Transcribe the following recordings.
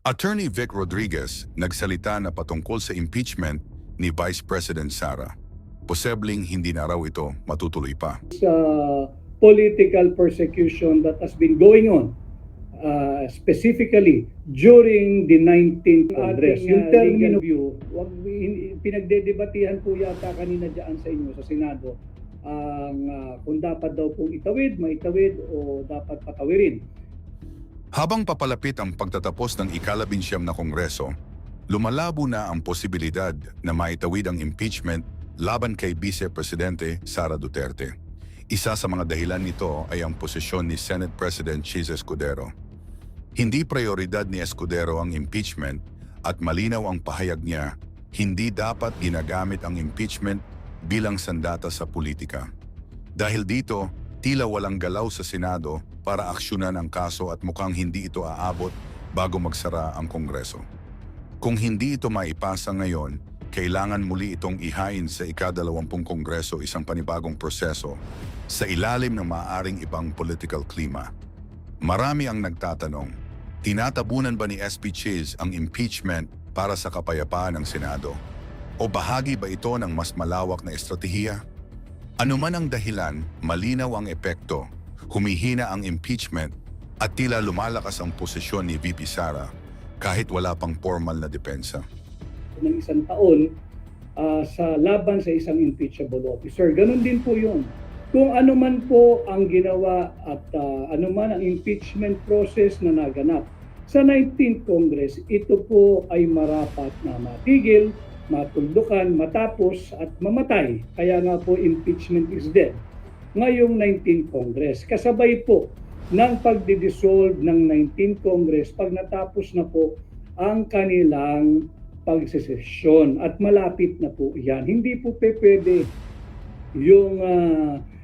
Attorney Vic Rodriguez nagsalita na patungkol sa impeachment ni Vice President Sara. Posibleng hindi na raw ito matutuloy pa. Political persecution that has been going on specifically during the 19th Congress. Yung termino view, pinagdedebatihan po yata kanina dyan sa inyo sa Senado kung dapat daw pong itawid, maitawid o dapat patawirin. Habang papalapit ang pagtatapos ng ika-19 na Kongreso, lumalabo na ang posibilidad na maitawid ang impeachment laban kay Vice Presidente Sara Duterte. Isa sa mga dahilan nito ay ang posisyon ni Senate President Chis Escudero. Hindi prioridad ni Escudero ang impeachment at malinaw ang pahayag niya, hindi dapat ginagamit ang impeachment bilang sandata sa politika. Dahil dito, tila walang galaw sa Senado para aksyonan ang kaso at mukhang hindi ito aabot bago magsara ang Kongreso. Kung hindi ito maipasa ngayon, kailangan muli itong ihain sa ika-20 Kongreso isang panibagong proseso sa ilalim ng maaaring ibang political klima. Marami ang nagtatanong, tinatabunan ba ni SP Chis ang impeachment para sa kapayapaan ng Senado? O bahagi ba ito ng mas malawak na estratehiya? Ano man ang dahilan, malinaw ang epekto, humihina ang impeachment at tila lumalakas ang posisyon ni VP Sara kahit wala pang formal na depensa. Ng isang taon sa laban sa isang impeachable officer. Ganon din po yun. Kung ano man po ang ginawa at ano man ang impeachment process na naganap sa 19th Congress, ito po ay marapat na matigil, matuldukan, matapos at mamatay. Kaya nga po impeachment is dead. Ngayong 19th Congress, kasabay po ng pagdidissolve ng 19th Congress pag natapos na po ang kanilang pagsesesyon at malapit na po yan. Hindi po pwede yung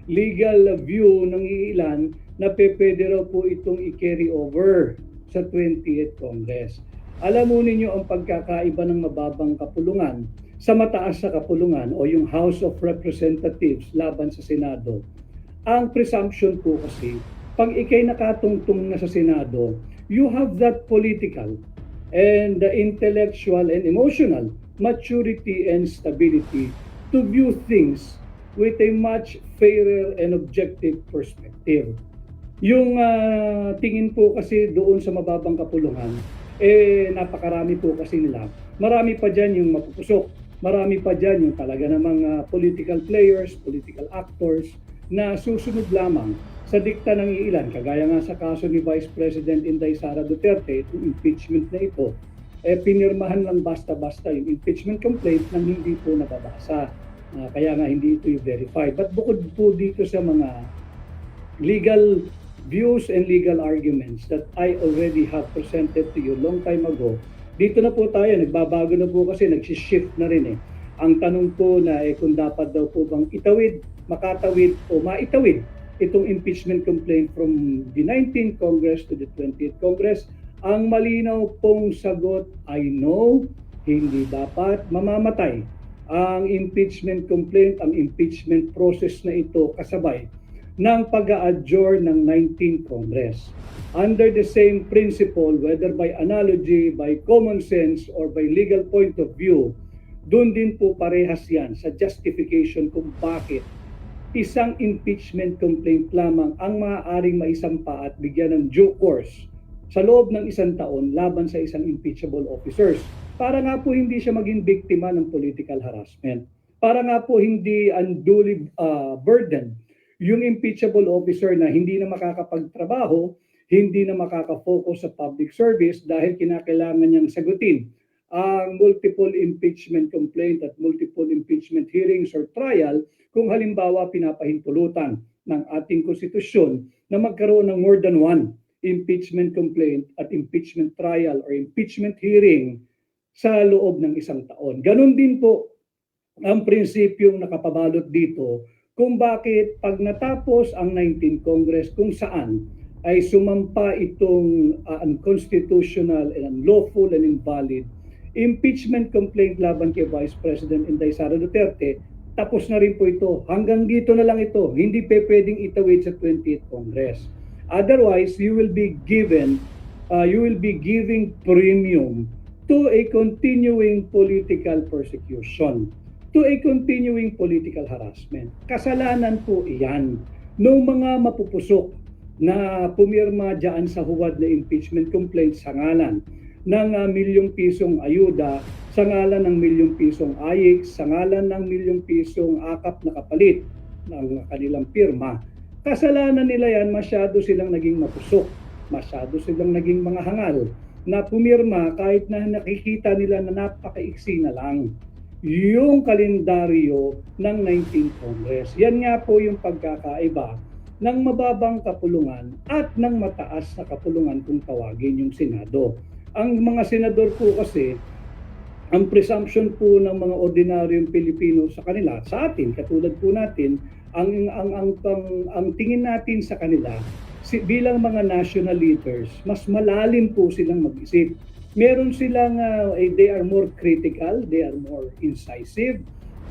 legal view ng ilan na pwede raw po itong i-carry over sa 20th Congress. Alam mo ninyo ang pagkakaiba ng mababang kapulungan sa mataas na kapulungan o yung House of Representatives laban sa Senado. Ang presumption po kasi, pag ikay nakatungtong na sa Senado, you have that political and the intellectual and emotional maturity and stability to view things with a much fairer and objective perspective. Yung tingin po kasi doon sa mababang kapulungan, napakarami po kasi nila. Marami pa dyan yung mapupusok, marami pa dyan yung talaga namang political players, political actors na susunod lamang sa dikta ng ilan, kagaya nga sa kaso ni Vice President Inday Sara Duterte, itong impeachment na ito, pinirmahan lang basta-basta yung impeachment complaint nang hindi po nababasa. Kaya nga hindi ito i-verify. But bukod po dito sa mga legal views and legal arguments that I already have presented to you long time ago, dito na po tayo, nagbabago na po kasi, nagsishift na rin eh. Ang tanong po na kung dapat daw po bang itawid, makatawid o maitawid itong impeachment complaint from the 19th Congress to the 20th Congress, ang malinaw pong sagot ay no, hindi dapat mamamatay ang impeachment complaint, ang impeachment process na ito kasabay ng pag-a-adjourn ng 19th Congress. Under the same principle, whether by analogy, by common sense, or by legal point of view, doon din po parehas yan sa justification kung bakit isang impeachment complaint lamang ang maaaring maisampa at bigyan ng due course sa loob ng isang taon laban sa isang impeachable officers. Para nga po hindi siya maging biktima ng political harassment. Para nga po hindi unduly burden yung impeachable officer na hindi na makakapagtrabaho, hindi na makakafocus sa public service dahil kinakailangan niyang sagutin ang multiple impeachment complaint at multiple impeachment hearings or trial kung halimbawa pinapahintulutan ng ating konstitusyon na magkaroon ng more than one impeachment complaint at impeachment trial or impeachment hearing sa loob ng isang taon. Ganon din po ang prinsipyong nakapabalot dito kung bakit pag natapos ang 19th Congress kung saan ay sumampa itong unconstitutional and unlawful and invalid impeachment complaint laban kay Vice President Inday Sara Duterte, tapos na rin po ito. Hanggang dito na lang ito. Hindi pwedeng itawid sa 20th Congress. Otherwise, you will be given you will be giving premium to a continuing political persecution, to a continuing political harassment. Kasalanan po iyan ng mga mapupusok na pumirma dyan sa huwad na impeachment complaint sa ngalan ng milyong pisong ayuda, sa ngalan ng milyong pisong AIC, sa ngalan ng milyong pisong akap na kapalit ng kanilang pirma. Kasalanan nila yan, masyado silang naging mapusok, masyado silang naging mga hangal na pumirma kahit na nakikita nila na napakaiksi na lang yung kalendaryo ng 19th Congress. Yan nga po yung pagkakaiba ng mababang kapulungan at ng mataas na kapulungan kung tawagin yung Senado. Ang mga senador po kasi, ang presumption po ng mga ordinaryong Pilipino sa kanila, sa atin, katulad po natin, ang tingin natin sa kanila, bilang mga national leaders, mas malalim po silang mag-isip. Meron silang, they are more critical, they are more incisive,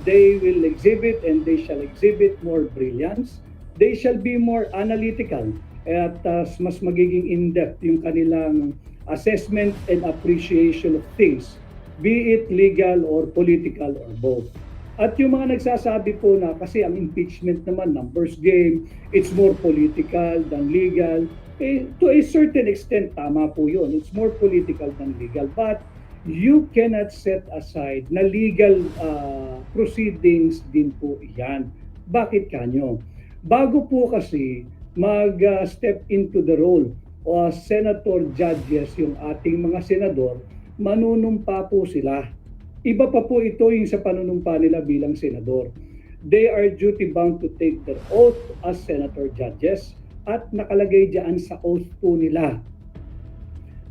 they will exhibit and they shall exhibit more brilliance, they shall be more analytical, at mas magiging in-depth yung kanilang assessment and appreciation of things, be it legal or political or both. At yung mga nagsasabi po na kasi ang impeachment naman, numbers game, it's more political than legal, to a certain extent, tama po yun. It's more political than legal. But you cannot set aside na legal proceedings din po yan. Bakit kanyo? Bago po kasi mag-step into the role o senator judges yung ating mga senador, manunumpa po sila. Iba pa po ito yung sa panunumpa nila bilang senador. They are duty bound to take their oath as senator judges at nakalagay diyan sa oath po nila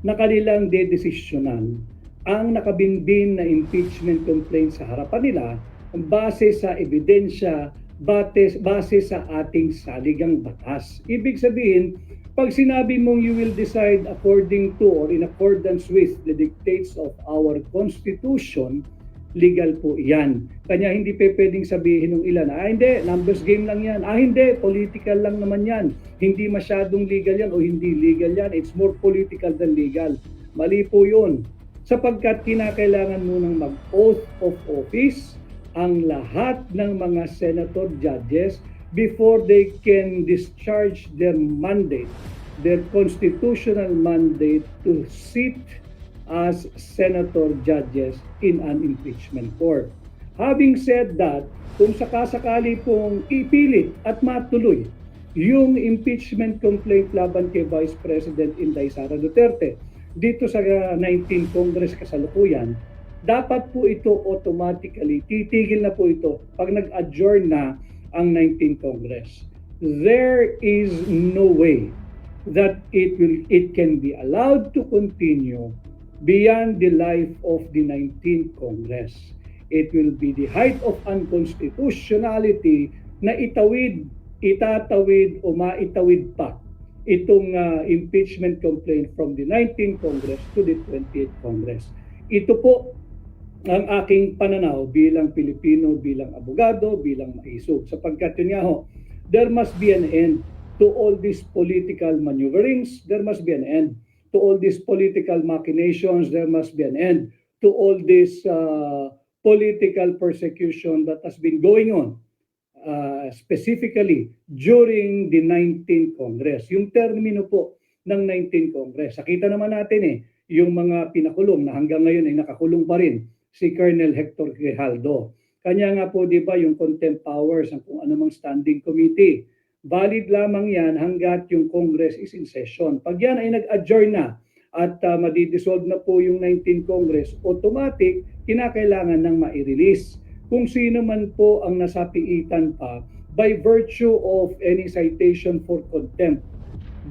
na kanilang dedesisyonan ang nakabinbin na impeachment complaint sa harapan nila base sa ebidensya, base sa ating saligang batas. Ibig sabihin, pag sinabi mong you will decide according to or in accordance with the dictates of our Constitution, legal po yan. Kanya hindi pwedeng sabihin ng ilan, hindi, numbers game lang yan. Hindi, political lang naman yan. Hindi masyadong legal yan o hindi legal yan. It's more political than legal. Mali po yun. Sapagkat kinakailangan munang mag-oath of office ang lahat ng mga senator judges before they can discharge their mandate, their constitutional mandate to sit as senator judges in an impeachment court. Having said that, kung sakasakali pong ipilit at matuloy yung impeachment complaint laban kay Vice President Inday Sara Duterte dito sa 19th Congress kasalukuyan, dapat po ito automatically, titigil na po ito pag nag-adjourn na ang 19th Congress. There is no way that it can be allowed to continue beyond the life of the 19th Congress. It will be the height of unconstitutionality na itatawid o maitawid pa itong impeachment complaint from the 19th Congress to the 20th Congress. Ito po ang aking pananaw bilang Pilipino, bilang abogado, bilang maisog. Sapagkat yun nga ho, there must be an end to all these political maneuverings. There must be an end to all these political machinations. There must be an end to all this political persecution that has been going on, specifically during the 19th Congress. Yung termino po ng 19th Congress. Nakita naman natin yung mga pinakulong na hanggang ngayon ay nakakulong pa rin. Si Colonel Hector Grijaldo. Kanya nga po, di ba, yung contempt powers ng kung anumang standing committee. Valid lamang yan hanggat yung Congress is in session. Pag yan ay nag-adjourn na at madidissolve na po yung 19th Congress, automatic, kinakailangan ng ma-release. Kung sino man po ang nasapiitan pa by virtue of any citation for contempt,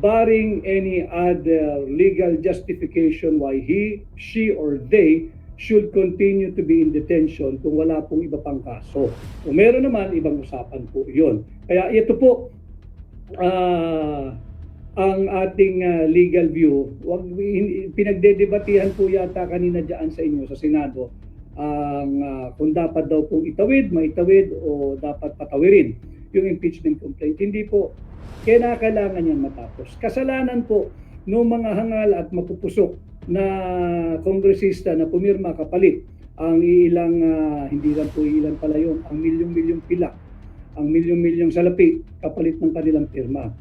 barring any other legal justification why he, she, or they should continue to be in detention kung wala pong iba pang kaso. Kung meron naman, ibang usapan po yun. Kaya ito po, ang ating legal view. Pinagdedebatihan po yata kanina dyan sa inyo sa Senado kung dapat daw pong itawid, maitawid o dapat patawirin yung impeachment complaint. Hindi po. Kailangan yan matapos. Kasalanan po ng mga hangal at mapupusok na kongresista na pumirma kapalit ang ilang, hindi lang po ilan pala yun, ang milyong-milyong pilak, ang milyong-milyong salapi kapalit ng kanilang pirma.